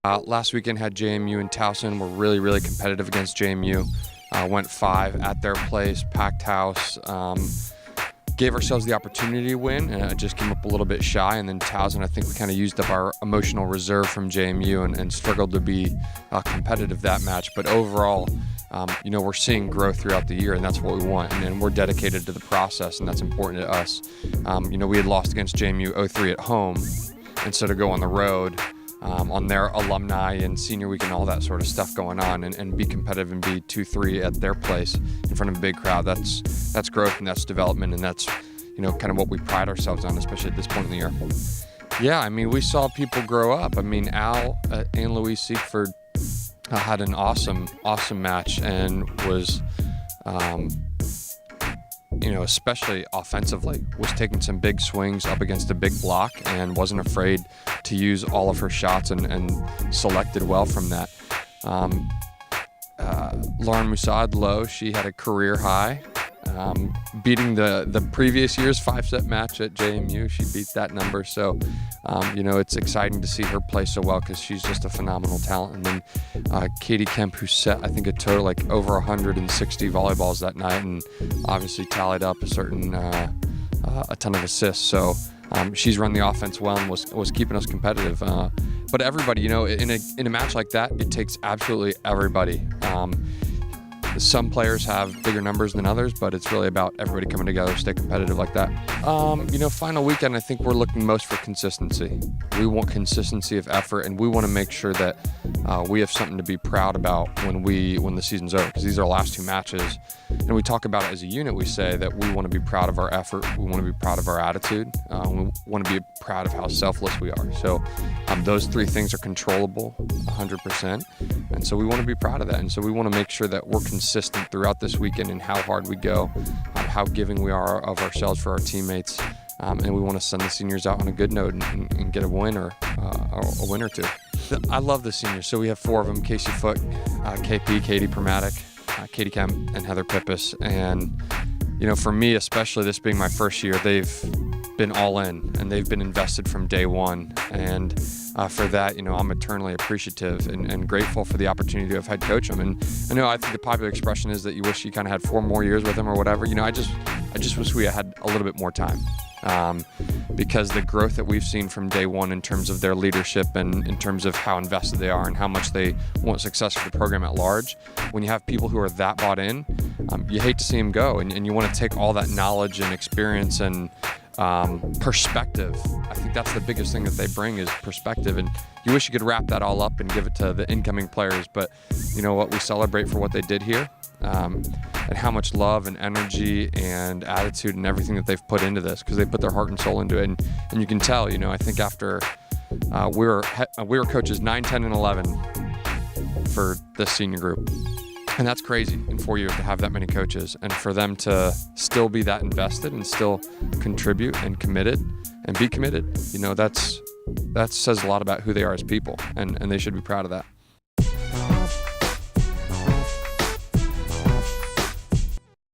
Last weekend had JMU and Towson. We're really competitive against JMU. Went 5 at their place, packed house. Gave ourselves the opportunity to win, and it just came up a little bit shy. And then Towson, I think we kind of used up our emotional reserve from JMU and struggled to be competitive that match. But overall, we're seeing growth throughout the year, and that's what we want. And we're dedicated to the process, and that's important to us. We had lost against JMU 0-3 at home, and so to go on the road on their alumni and senior week and all that sort of stuff going on, and be competitive and be 2-3 at their place in front of a big crowd, that's growth and that's development, and that's kind of what we pride ourselves on, especially at this point in the year. Yeah, we saw people grow up. Al and Louise Siegfried had an awesome match and was especially offensively, was taking some big swings up against a big block and wasn't afraid to use all of her shots and selected well from that. Lauren Moussaad low, she had a career high, beating the previous year's 5-set match at JMU. She beat that number, so it's exciting to see her play so well because she's just a phenomenal talent. And then Katie Kemp, who set I think a total like over 160 volleyballs that night, and obviously tallied up a ton of assists. So she's run the offense well and was keeping us competitive. But everybody, in a match like that, it takes absolutely everybody. Some players have bigger numbers than others, but it's really about everybody coming together to stay competitive like that. Final weekend, I think we're looking most for consistency. We want consistency of effort, and we want to make sure that we have something to be proud about when the season's over, because these are our last 2 matches. And we talk about it as a unit. We say that we want to be proud of our effort. We want to be proud of our attitude. We want to be proud of how selfless we are. So those 3 things are controllable 100%. And so we want to be proud of that. And so we want to make sure that we're consistent throughout this weekend in how hard we go, how giving we are of ourselves for our teammates. And we want to send the seniors out on a good note and get a win or a win or 2. I love the seniors. So we have 4 of them: Casey Foote, KP, Katie Permatic, Katie Kemp, and Heather Pippis. And, for me, especially this being my first year, they've been all in and they've been invested from day one. And for that, I'm eternally appreciative and grateful for the opportunity to have head coach them. And I think the popular expression is that you wish you kind of had 4 more years with them or whatever. I just wish we had a little bit more time. Because the growth that we've seen from day one in terms of their leadership and in terms of how invested they are and how much they want success for the program at large, when you have people who are that bought in, you hate to see them go, and you want to take all that knowledge and experience and perspective. I think that's the biggest thing that they bring is perspective, and you wish you could wrap that all up and give it to the incoming players, but you know what, we celebrate for what they did here. And how much love and energy and attitude and everything that they've put into this, because they put their heart and soul into it. And you can tell, I think after we were coaches 9, 10, and 11 for this senior group. And that's crazy in 4 years to have that many coaches, and for them to still be that invested and still contribute and committed and be committed. That says a lot about who they are as people, and they should be proud of that.